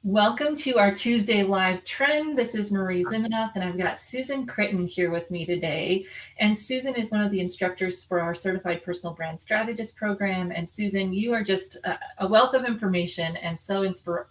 Welcome to our Tuesday live trend. This is Marie Zimenoff, and I've got Susan Chritton here with me today. And Susan is one of the instructors for our Certified Personal Brand Strategist program. And Susan, you are just a wealth of information and so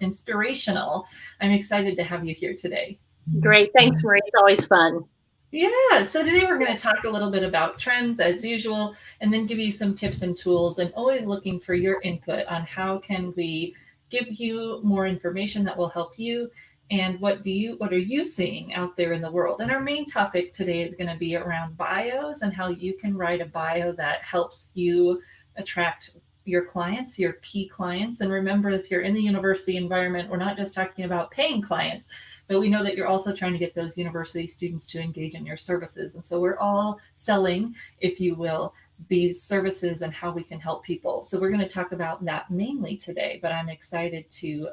inspirational. I'm excited to have you here today. Great. Thanks, Marie. It's always fun. Yeah, so today we're going to talk a little bit about trends as usual, and then give you some tips and tools, and always looking for your input on how can we give you more information that will help you, and what are you seeing out there in the world. And our main topic today is going to be around bios and how you can write a bio that helps you attract your clients, your key clients. And remember, if you're in the university environment, we're not just talking about paying clients, but we know that you're also trying to get those university students to engage in your services. And so we're all selling, if you will, these services and how we can help people. So we're going to talk about that mainly today, but I'm excited to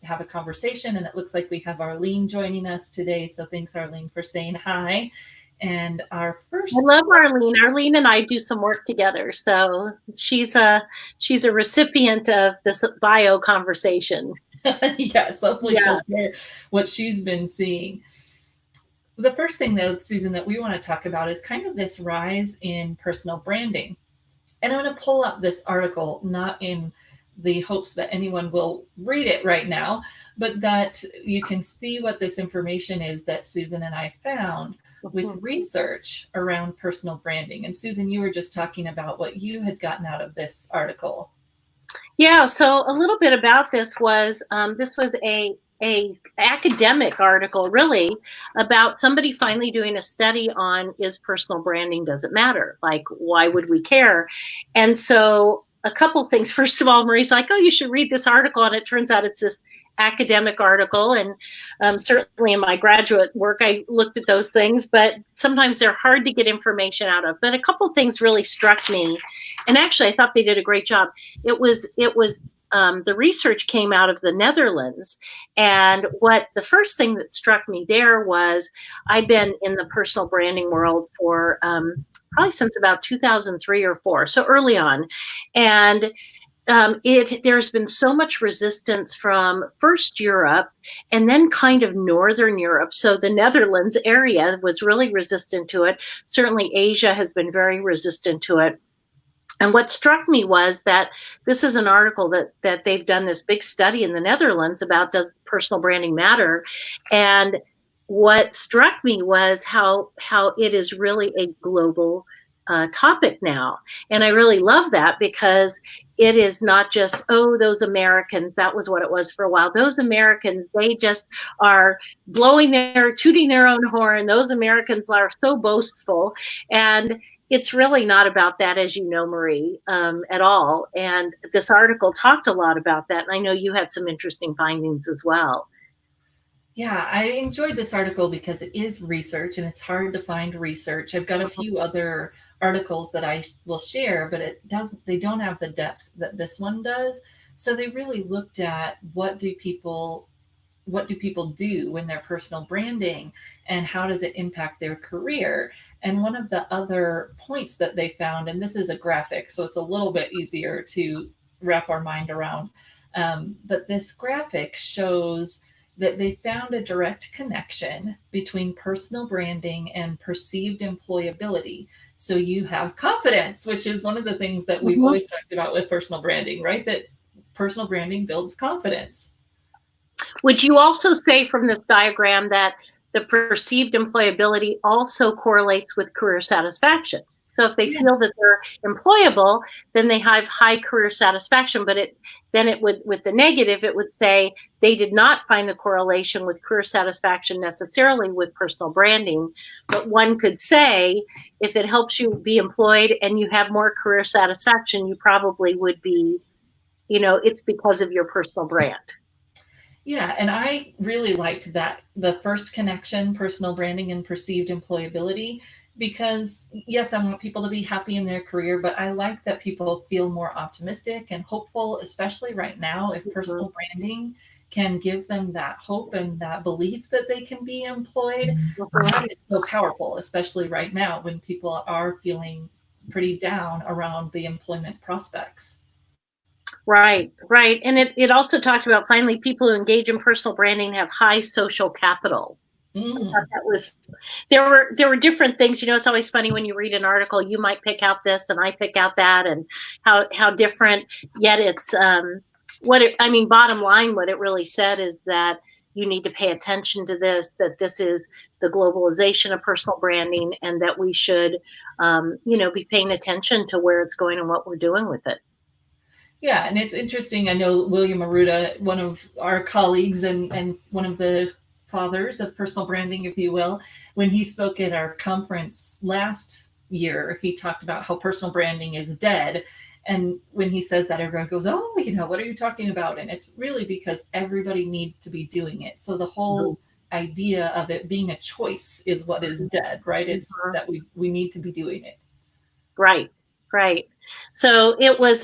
have a conversation. And it looks like we have Arlene joining us today. So thanks, Arlene, for saying hi. And our first, I love Arlene. Arlene and I do some work together, so she's a recipient of this bio conversation. yes, hopefully she'll share what she's been seeing. The first thing, though, Susan, that we want to talk about is kind of this rise in personal branding. And I'm going to pull up this article, not in the hopes that anyone will read it right now, but that you can see what this information is that Susan and I found with research around personal branding. And Susan, you were just talking about what you had gotten out of this article. Yeah, so a little bit about this was a academic article, really, about somebody finally doing a study on, is personal branding, does it matter? Like, why would we care? And so a couple things. First of all, Marie's like, oh, you should read this article. And it turns out it's this academic article. And certainly in my graduate work, I looked at those things, but sometimes they're hard to get information out of. But a couple things really struck me. And actually, I thought they did a great job. It was the research came out of the Netherlands. And what the first thing that struck me there was, I've been in the personal branding world for probably since about 2003 or 4, so early on. And there's been so much resistance from first Europe and then kind of Northern Europe. So the Netherlands area was really resistant to it. Certainly Asia has been very resistant to it. And what struck me was that this is an article that they've done this big study in the Netherlands about, does personal branding matter? And what struck me was how it is really a global topic now. And I really love that, because it is not just, oh, those Americans. That was what it was for a while. Those Americans, they just are tooting their own horn. Those Americans are so boastful. And it's really not about that, as you know, Marie, at all. And this article talked a lot about that. And I know you had some interesting findings as well. Yeah, I enjoyed this article because it is research, and it's hard to find research. I've got a few other articles that I will share, but they don't have the depth that this one does. So they really looked at what do people do in their personal branding, and how does it impact their career? And one of the other points that they found, and this is a graphic, so it's a little bit easier to wrap our mind around, but this graphic shows that they found a direct connection between personal branding and perceived employability. So you have confidence, which is one of the things that we've always talked about with personal branding, right? That personal branding builds confidence. Would you also say from this diagram that the perceived employability also correlates with career satisfaction? So if they feel that they're employable, then they have high career satisfaction. But with the negative, it would say they did not find the correlation with career satisfaction necessarily with personal branding. But one could say, if it helps you be employed and you have more career satisfaction, you probably would be, it's because of your personal brand. Yeah, and I really liked that, the first connection, personal branding and perceived employability, because yes, I want people to be happy in their career, but I like that people feel more optimistic and hopeful, especially right now. If personal branding can give them that hope and that belief that they can be employed, that is so powerful, especially right now when people are feeling pretty down around the employment prospects. Right, right. And it also talked about finally people who engage in personal branding have high social capital. I thought Mm. that was there were different things. It's always funny when you read an article, you might pick out this and I pick out that, and how different, yet it's bottom line, what it really said is that you need to pay attention to this, that this is the globalization of personal branding, and that we should be paying attention to where it's going and what we're doing with it. Yeah, and it's interesting. I know William Aruda, one of our colleagues and one of the fathers of personal branding, if you will, when he spoke at our conference last year, he talked about how personal branding is dead. And when he says that, everyone goes, "Oh, what are you talking about?" And it's really because everybody needs to be doing it. So the whole idea of it being a choice is what is dead, right? It's Mhm. that we need to be doing it. Right, right. So it was,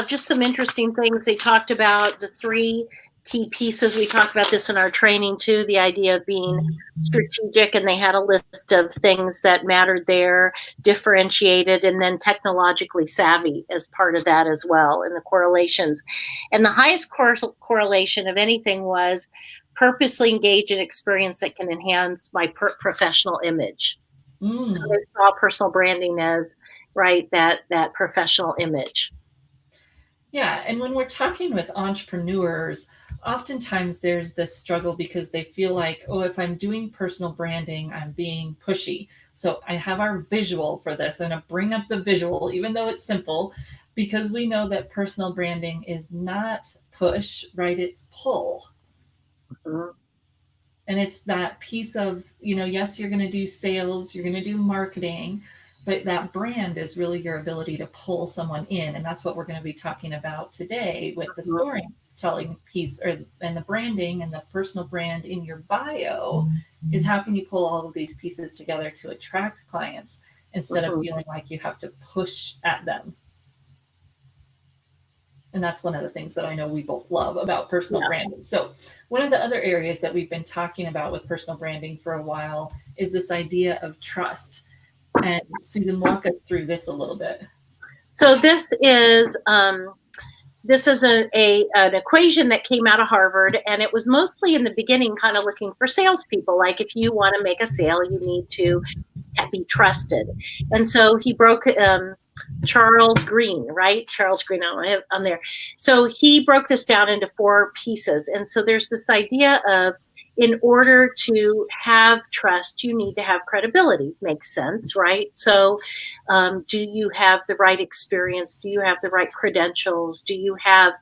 just some interesting things. They talked about the three key pieces. We talked about this in our training too, the idea of being strategic, and they had a list of things that mattered there, differentiated, and then technologically savvy as part of that as well, and the correlations. And the highest correlation of anything was purposely engage in experience that can enhance my professional image. So Mm. they saw personal branding as, right, that professional image. Yeah, and when we're talking with entrepreneurs, oftentimes there's this struggle because they feel like, oh, if I'm doing personal branding, I'm being pushy. So I have our visual for this. I'm going to bring up the visual, even though it's simple, because we know that personal branding is not push, right? It's pull. Mhm. And it's that piece of, yes, you're going to do sales, you're going to do marketing, but that brand is really your ability to pull someone in. And that's what we're going to be talking about today with the storytelling piece, and the branding and the personal brand in your bio is how can you pull all of these pieces together to attract clients instead of Mhm. feeling like you have to push at them. And that's one of the things that I know we both love about personal Yeah. branding. So, one of the other areas that we've been talking about with personal branding for a while is this idea of trust. And Susan, walk us through this a little bit. So this is an equation that came out of Harvard, and it was mostly in the beginning kind of looking for salespeople. Like, if you want to make a sale, you need to be trusted. And so he broke Charles Green, right? Charles Green on there. So he broke this down into 4 pieces. And so there's this idea of, in order to have trust, you need to have credibility. Makes sense, right? So do you have the right experience? Do you have the right credentials? Do you have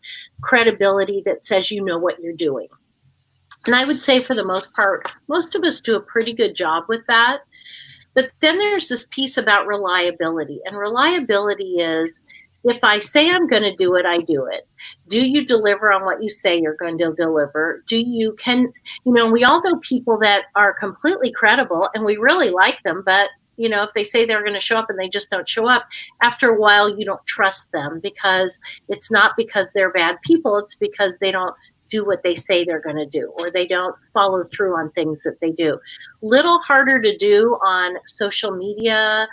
credibility that says you know what you're doing? And I would say, for the most part, most of us do a pretty good job with that. But then there's this piece about reliability. And reliability is, if I say I'm going to do it, I do it. Do you deliver on what you say you're going to deliver? We all know people that are completely credible and we really like them, but if they say they're going to show up and they just don't show up, after a while you don't trust them, because it's not because they're bad people, it's because they don't do what they say they're going to do, or they don't follow through on things that they do. Little harder to do on social media,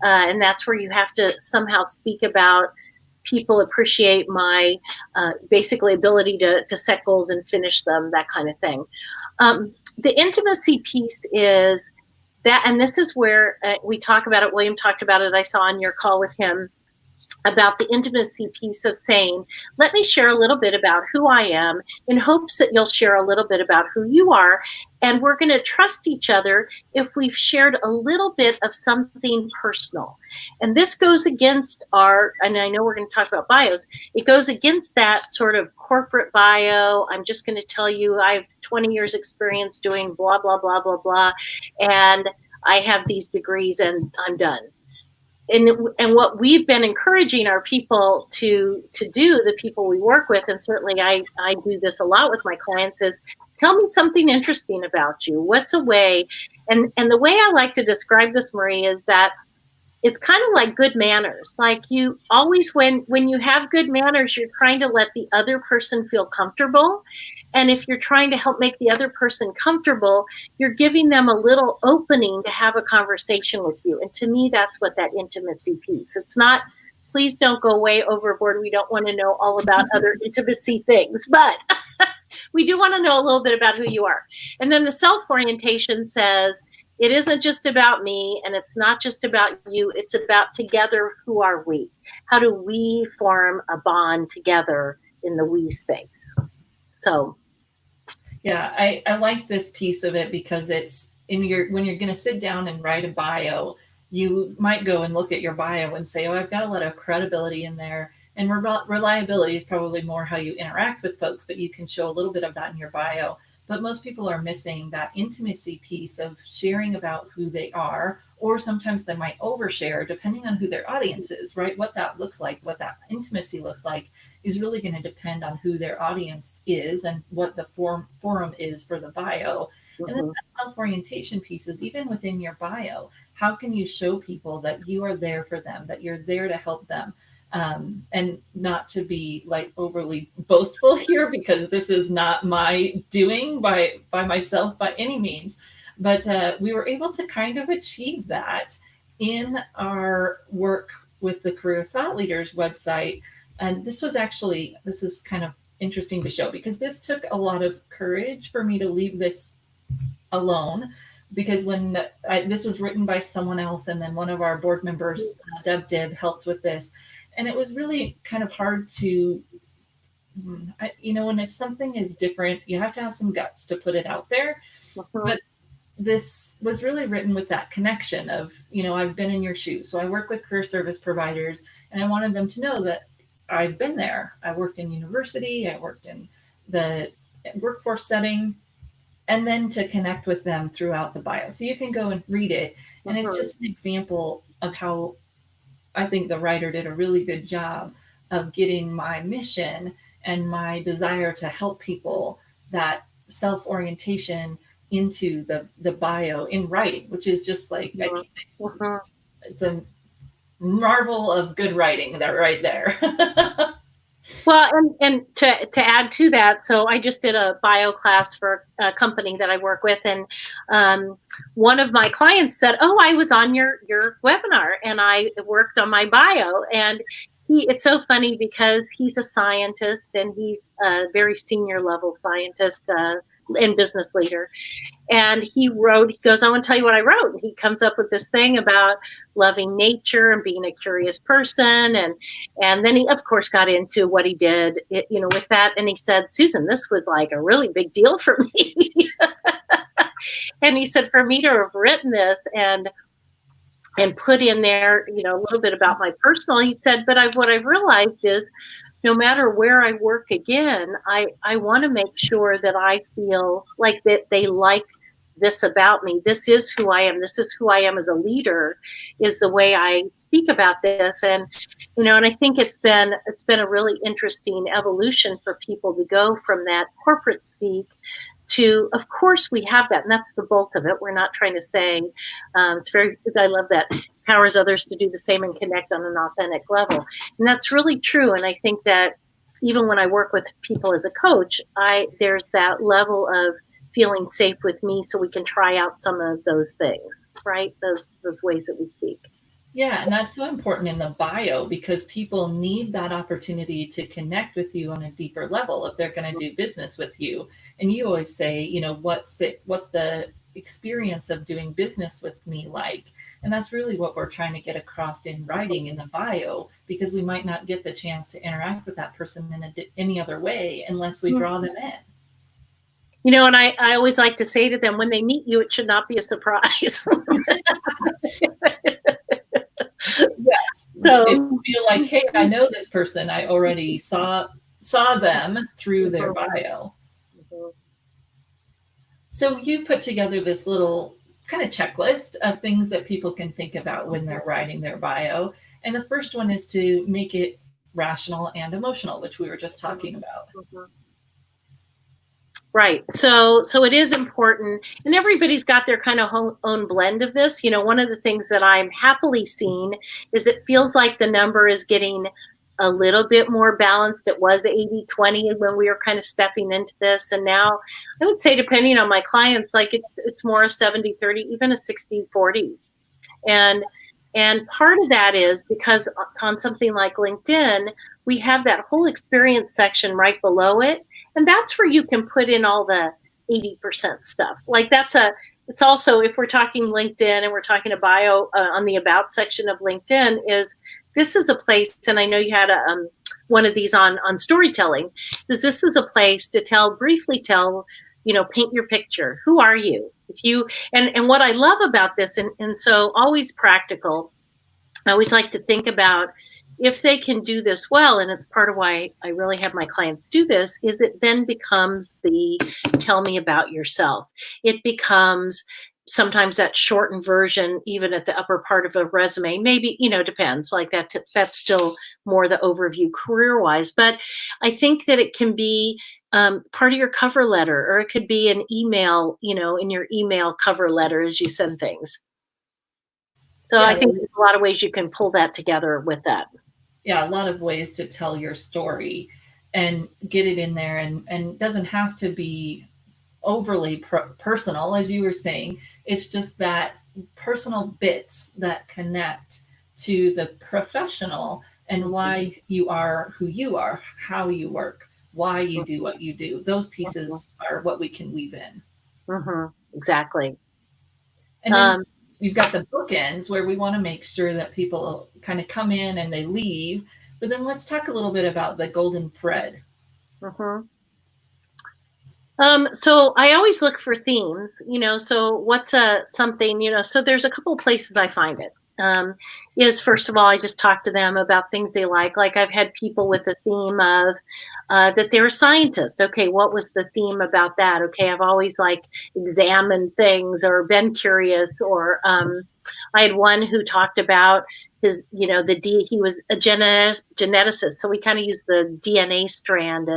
and that's where you have to somehow speak about, people appreciate my basically ability to set goals and finish them, that kind of thing. The intimacy piece is that, and this is where we talk about it. William talked about it. I saw on your call with him about the intimacy piece of saying, let me share a little bit about who I am, in hopes that you'll share a little bit about who you are. And we're going to trust each other if we've shared a little bit of something personal. And this goes against and I know we're going to talk about bios, it goes against that sort of corporate bio. I'm just going to tell you I have 20 years experience doing blah, blah, blah, blah, blah. And I have these degrees and I'm done. And what we've been encouraging our people to do, the people we work with, and certainly I do this a lot with my clients, is tell me something interesting about you. What's a way? And the way I like to describe this, Marie, is that it's kind of like good manners. Like, you always, when you have good manners, you're trying to let the other person feel comfortable. And if you're trying to help make the other person comfortable, you're giving them a little opening to have a conversation with you. And to me, that's what that intimacy piece. It's not please don't go way overboard. We don't want to know all about other intimacy things, but we do want to know a little bit about who you are. And then the self-orientation says, it isn't just about me, and it's not just about you. It's about together, who are we? How do we form a bond together in the we space? So. Yeah, I like this piece of it because it's when you're going to sit down and write a bio, you might go and look at your bio and say, oh, I've got a lot of credibility in there. And reliability is probably more how you interact with folks, but you can show a little bit of that in your bio. But most people are missing that intimacy piece of sharing about who they are, or sometimes they might overshare depending on who their audience is, right? What that looks like, what that intimacy looks like is really going to depend on who their audience is and what the forum is for the bio. Mm-hmm. And then that self-orientation piece is even within your bio. How can you show people that you are there for them, that you're there to help them? And not to be like overly boastful here, because this is not my doing by myself by any means, but we were able to kind of achieve that in our work with the Career Thought Leaders website. And this is kind of interesting to show, because this took a lot of courage for me to leave this alone, because when this was written by someone else, and then one of our board members, Deb Dibb, helped with this. And it was really kind of hard to, when it's something is different, you have to have some guts to put it out there. Uh-huh. But this was really written with that connection of, I've been in your shoes. So I work with career service providers, and I wanted them to know that I've been there. I worked in university, I worked in the workforce setting, and then to connect with them throughout the bio. So you can go and read it. And it's just an example of how I think the writer did a really good job of getting my mission and my desire to help people, that self-orientation, into the bio in writing, which is just like, it's a marvel of good writing that right there. Well, and to add to that, so I just did a bio class for a company that I work with, and one of my clients said, "Oh, I was on your webinar, and I worked on my bio." And it's so funny because he's a scientist, and he's a very senior level scientist and business leader. And he goes, I want to tell you what I wrote. And he comes up with this thing about loving nature and being a curious person. And then he, of course, got into what he did, with that. And he said, Susan, this was like a really big deal for me. And he said, for me to have written this and put in there, a little bit about my personal, he said, but what I've realized is, no matter where I work again, I want to make sure that I feel like that they like this about me. This is who I am. This is who I am as a leader, is the way I speak about this. And, and I think it's been a really interesting evolution for people to go from that corporate speak to, of course, we have that. And that's the bulk of it. We're not trying to say, I love that, empowers others to do the same and connect on an authentic level. And that's really true. And I think that even when I work with people as a coach, there's that level of feeling safe with me, so we can try out some of those things, right? Those ways that we speak. Yeah, and that's so important in the bio, because people need that opportunity to connect with you on a deeper level if they're going to do business with you. And you always say, what's the experience of doing business with me like? And that's really what we're trying to get across in writing in the bio, because we might not get the chance to interact with that person in any other way unless we draw them in. And I always like to say to them, when they meet you, it should not be a surprise. Yes. So they feel like, hey, I know this person. I already saw them through their bio. So you put together this little kind of checklist of things that people can think about when they're writing their bio. And the first one is to make it rational and emotional, which we were just talking about. Right. So it is important, and everybody's got their kind of own blend of this. One of the things that I'm happily seeing is it feels like the number is getting a little bit more balanced. It was 80-20 when we were kind of stepping into this. And now I would say, depending on my clients, like it's more a 70-30, even a 60-40. And And part of that is because on something like LinkedIn, we have that whole experience section right below it. And that's where you can put in all the 80% stuff. Like it's also, if we're talking LinkedIn and we're talking a bio on the about section of LinkedIn, this is a place, and I know you had one of these on storytelling, this is a place to briefly tell, paint your picture. Who are you? And what I love about this, and so always practical, I always like to think about if they can do this well, and it's part of why I really have my clients do this, is it then becomes the tell me about yourself. It becomes sometimes that shortened version, even at the upper part of a resume, maybe, depends, like that's still more the overview career-wise. But I think that it can be part of your cover letter, or it could be an email, in your email cover letter as you send things. So yeah, I think there's a lot of ways you can pull that together with that. Yeah, a lot of ways to tell your story and get it in there, and doesn't have to be overly personal, as you were saying. It's just that personal bits that connect to the professional and why you are who you are, how you work, why you do what you do. Those pieces are what we can weave in. Exactly. And then you've got the bookends where we want to make sure that people kind of come in and they leave. But then let's talk a little bit about the golden thread. So I always look for themes, so what's something, so there's a couple of places I find it. Is first of all, I just talk to them about things they like. Like I've had people with the theme of that they're a scientist. Okay, what was the theme about that? Okay, I've always examined things or been curious. Or I had one who talked about his, he was a geneticist, so we kind of use the DNA strand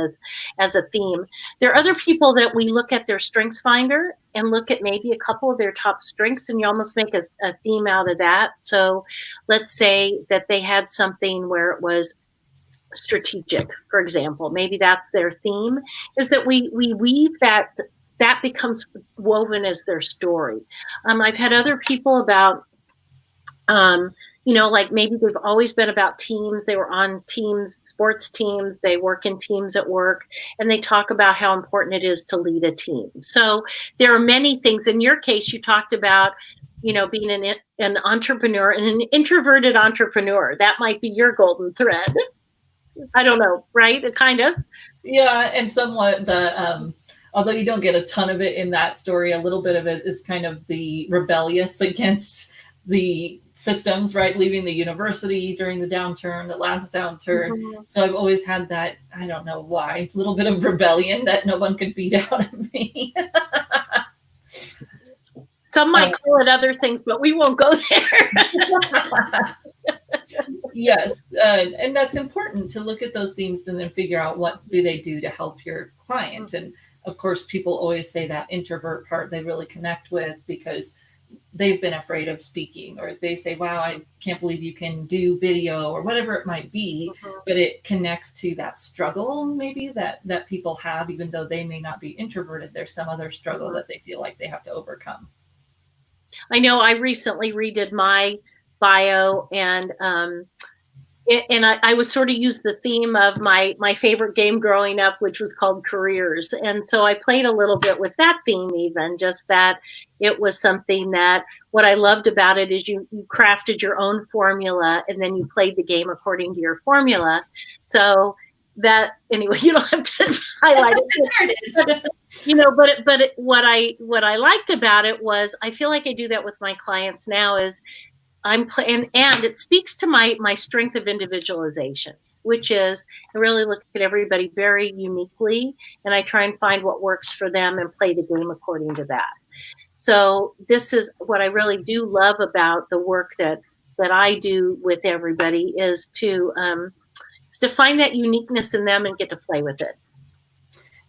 as a theme. There are other people that we look at their strengths finder and look at maybe a couple of their top strengths, and you almost make a theme out of that. So let's say that they had something where it was strategic, for example. Maybe that's their theme, is that we weave that becomes woven as their story. I've had other people about maybe they've always been about teams. They were on teams, sports teams. They work in teams at work, and they talk about how important it is to lead a team. So there are many things. In your case, you talked about, being an entrepreneur and an introverted entrepreneur. That might be your golden thread. I don't know, right? Kind of. Yeah, and somewhat although you don't get a ton of it in that story, a little bit of it is kind of the rebellious against the systems, right? Leaving the university during the last downturn. So I've always had that, I don't know why, little bit of rebellion that no one could beat out of me. Some might call it other things, but we won't go there. Yes. And that's important to look at those themes and then figure out what do they do to help your client. And of course, people always say that introvert part they really connect with because they've been afraid of speaking, or they say, wow, I can't believe you can do video, or whatever it might be. But it connects to that struggle maybe that people have, even though they may not be introverted. There's some other struggle that they feel like they have to overcome. I know I recently redid my bio, and I was sort of used the theme of my favorite game growing up, which was called Careers. And so I played a little bit with that theme, even just that it was something that what I loved about it is you crafted your own formula and then you played the game according to your formula. So that, anyway, you don't have to highlight it. There it is. But what I liked about it was I feel like I do that with my clients now is and it speaks to my strength of individualization, which is I really look at everybody very uniquely, and I try and find what works for them and play the game according to that. So this is what I really do love about the work that I do with everybody is to find that uniqueness in them and get to play with it.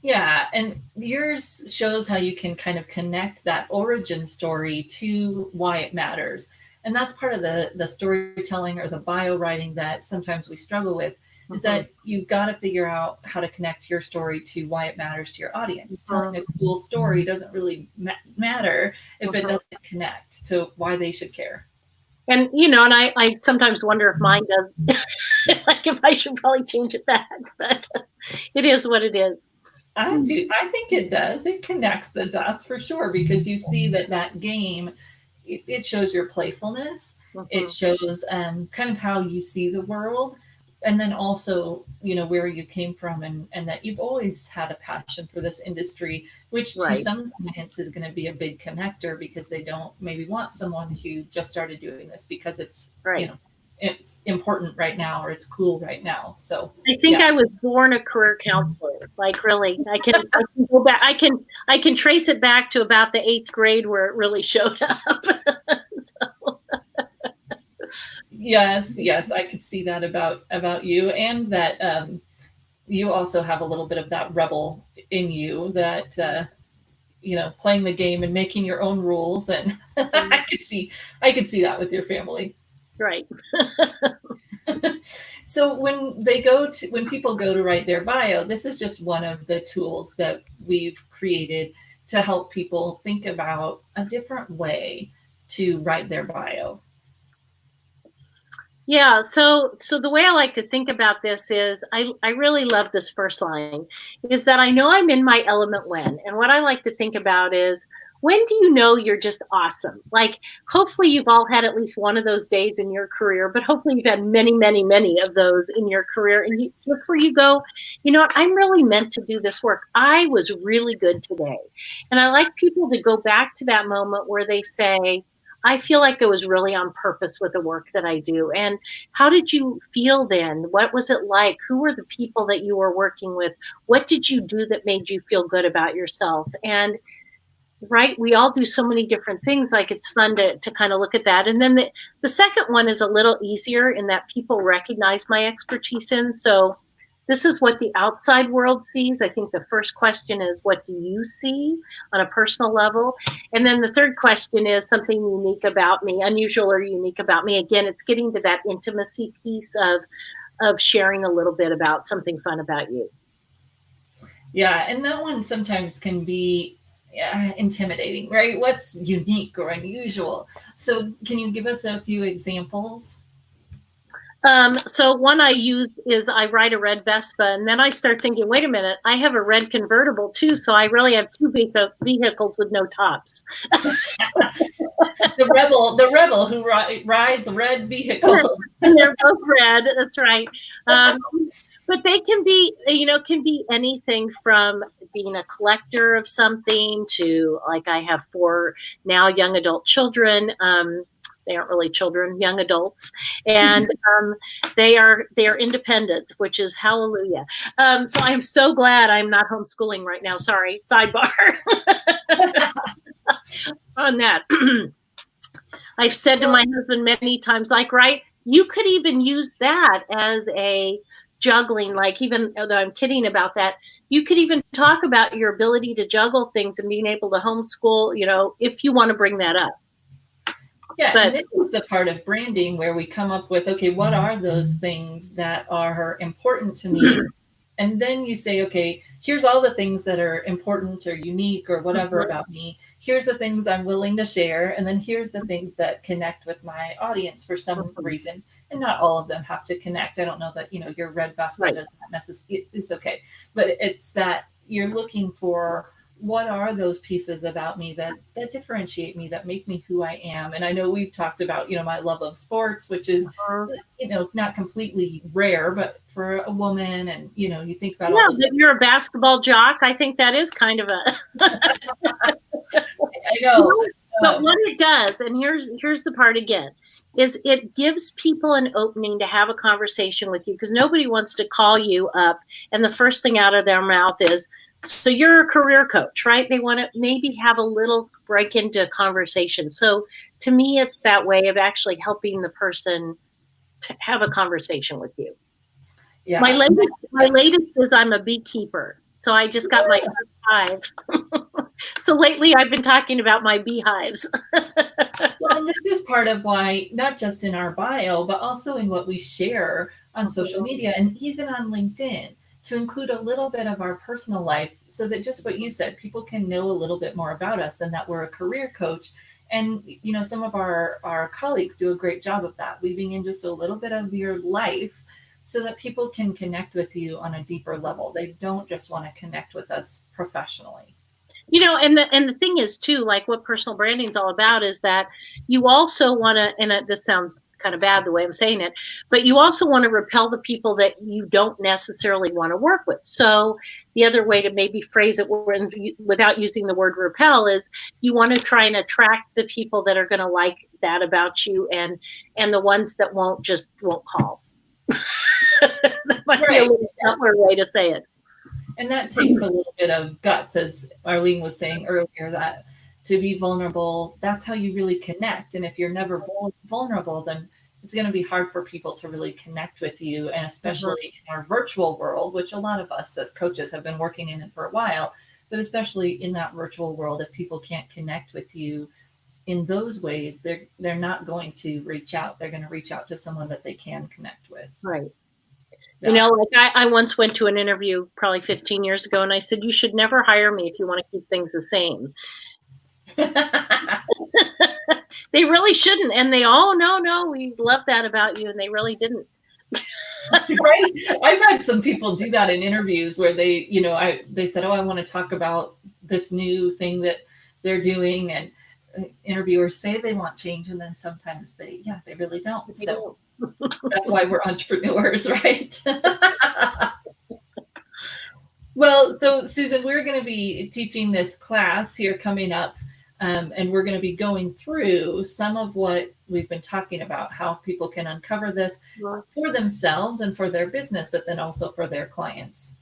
Yeah, and yours shows how you can kind of connect that origin story to why it matters. And that's part of the storytelling or the bio writing that sometimes we struggle with, is that you've got to figure out how to connect your story to why it matters to your audience. Telling a cool story doesn't really matter if it doesn't connect to why they should care. And, and I sometimes wonder if mine does, like if I should probably change it back, but it is what it is. I do. I think it does. It connects the dots for sure, because you see that game, it shows your playfulness. It shows kind of how you see the world. And then also, where you came from, and that you've always had a passion for this industry, which to some clients is going to be a big connector, because they don't maybe want someone who just started doing this because it's, it's important right now, or it's cool right now. So I think I was born a career counselor. Like, really, I can go back. I can trace it back to about the 8th grade where it really showed up. So. Yes, I could see that about you, and that you also have a little bit of that rebel in you, that playing the game and making your own rules, and I could see that with your family. Right. So when people go to write their bio, this is just one of the tools that we've created to help people think about a different way to write their bio. Yeah, so the way I like to think about this is I really love this first line, is that I know I'm in my element when. And what I like to think about is, when do you know you're just awesome? Like, hopefully you've all had at least one of those days in your career, but hopefully you've had many, many, many of those in your career. And look where you go, you know what, I'm really meant to do this work. I was really good today. And I like people to go back to that moment where they say, I feel like I was really on purpose with the work that I do. And how did you feel then? What was it like? Who were the people that you were working with? What did you do that made you feel good about yourself? And we all do so many different things. Like, it's fun to kind of look at that. And then the second one is a little easier in that people recognize my expertise in. So this is what the outside world sees. I think the first question is, what do you see on a personal level? And then the third question is something unique about me, unusual or unique about me. Again, it's getting to that intimacy piece of sharing a little bit about something fun about you. Yeah, and that one sometimes can be intimidating, right? What's unique or unusual? So can you give us a few examples? So one I use is, I ride a red Vespa, and then I start thinking, wait a minute, I have a red convertible too. So I really have 2 vehicles with no tops. the rebel who rides a red vehicle. They're both red. That's right. But they can be, can be anything from being a collector of something to, like, I have 4 now young adult children. They aren't really children, young adults, and they are independent, which is hallelujah. So I'm so glad I'm not homeschooling right now. Sorry, sidebar on that. I've said to my husband many times, like, you could even use that as a juggling, like, even though I'm kidding about that, you could even talk about your ability to juggle things and being able to homeschool, if you want to bring that up. Yeah, and this is the part of branding where we come up with, okay, what are those things that are important to me? And then you say, okay, here's all the things that are important or unique or whatever about me. Here's the things I'm willing to share. And then here's the things that connect with my audience for some reason. And not all of them have to connect. I don't know that, your red Vespa does not necessarily, it's okay. But it's that you're looking for, what are those pieces about me that differentiate me, that make me who I am? And I know we've talked about, my love of sports, which is, not completely rare, but for a woman, and, you think about all those. If you're a basketball jock, I think that is kind of a. I know. But what it does, and here's the part again, is it gives people an opening to have a conversation with you, because nobody wants to call you up and the first thing out of their mouth is, so you're a career coach, right? They want to maybe have a little break into conversation. So to me, it's that way of actually helping the person to have a conversation with you. Yeah. My latest is, I'm a beekeeper. So I just got my hive. So lately I've been talking about my beehives. Well, and this is part of why, not just in our bio, but also in what we share on social media and even on LinkedIn, to include a little bit of our personal life so that just what you said, people can know a little bit more about us and that we're a career coach. And, you know, some of our colleagues do a great job of that, weaving in just a little bit of your life so that people can connect with you on a deeper level. They don't just want to connect with us professionally. You know, and the thing is too, like what personal branding is all about is that you also want to, and this sounds kind of bad the way I'm saying it, but you also want to repel the people that you don't necessarily want to work with. So the other way to maybe phrase it without using the word repel is you want to try and attract the people that are going to like that about you, and the ones that won't call. That might be a little simpler way to say it. And that takes a little bit of guts, as Arlene was saying earlier, that to be vulnerable, that's how you really connect. And if you're never vulnerable, then it's going to be hard for people to really connect with you. And especially in our virtual world, which a lot of us as coaches have been working in it for a while, but especially in that virtual world, if people can't connect with you in those ways, they're not going to reach out. They're going to reach out to someone that they can connect with. Right. Yeah. You know, like I once went to an interview probably 15 years ago, and I said, you should never hire me if you want to keep things the same. They really shouldn't. And they, oh, no, we love that about you. And they really didn't. Right. I've had some people do that in interviews where they, you know, they said, oh, I want to talk about this new thing that they're doing. And interviewers say they want change. And then sometimes they really don't. So that's why we're entrepreneurs, right? Well, so Susan, we're going to be teaching this class here coming up, and we're going to be going through some of what we've been talking about, how people can uncover this for themselves and for their business, but then also for their clients.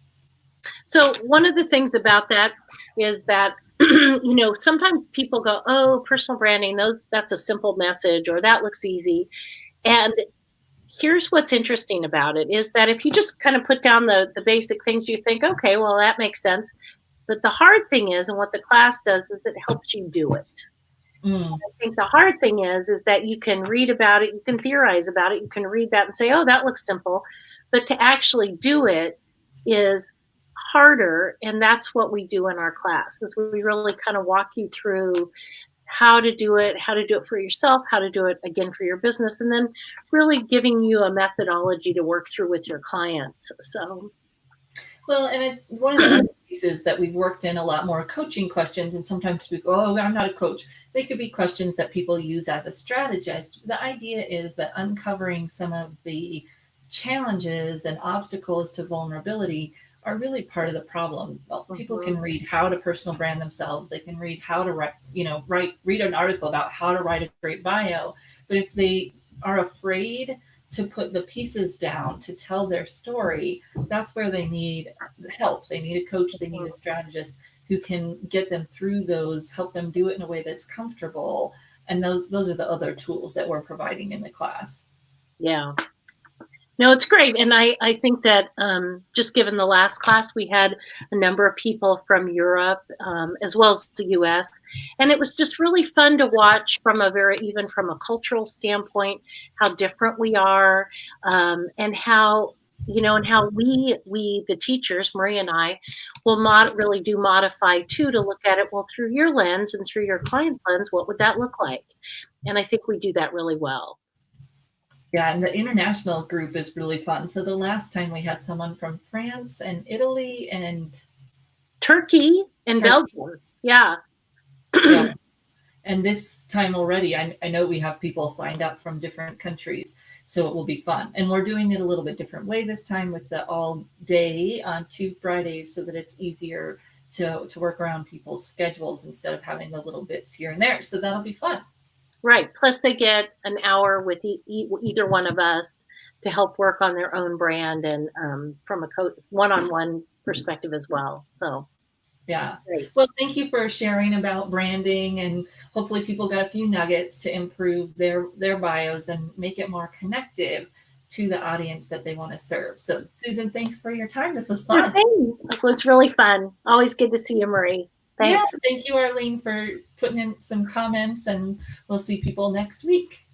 So one of the things about that is that, you know, sometimes people go, oh, personal branding, that's a simple message, or that looks easy. And here's what's interesting about it is that if you just kind of put down the basic things, you think, okay, well, that makes sense. But the hard thing is, and what the class does is it helps you do it. I think the hard thing is that you can read about it, you can theorize about it, you can read that and say, oh, that looks simple. But to actually do it is harder. And that's what we do in our class, is we really kind of walk you through how to do it for yourself, how to do it again for your business, and then really giving you a methodology to work through with your clients. So, well, and one of the other pieces that we've worked in a lot more coaching questions, and sometimes we go, oh, I'm not a coach. They could be questions that people use as a strategist. The idea is that uncovering some of the challenges and obstacles to vulnerability are really part of the problem. Well, people can read how to personal brand themselves. They can read how to read an article about how to write a great bio. But if they are afraid to put the pieces down to tell their story, that's where they need help. They need a coach. They need a strategist who can get them through those, help them do it in a way that's comfortable. And those are the other tools that we're providing in the class. Yeah. No, it's great. And I think that just given the last class, we had a number of people from Europe as well as the US. And it was just really fun to watch even from a cultural standpoint, how different we are, and how, you know, and how we the teachers, Marie and I, will really do modify too, to look at it, well, through your lens and through your client's lens, what would that look like? And I think we do that really well. Yeah, and the international group is really fun. So the last time we had someone from France and Italy and Turkey and Belgium. Yeah. And this time already, I know we have people signed up from different countries, so it will be fun. And we're doing it a little bit different way this time, with the all day on 2 Fridays, so that it's easier to work around people's schedules instead of having the little bits here and there. So that'll be fun. Right. Plus they get an hour with either one of us to help work on their own brand, and from a one-on-one perspective as well. So, yeah. Great. Well, thank you for sharing about branding, and hopefully people got a few nuggets to improve their bios and make it more connective to the audience that they want to serve. So, Susan, thanks for your time. This was fun. It was really fun. Always good to see you, Marie. Thanks. Yes, thank you, Arlene, for putting in some comments, and we'll see people next week.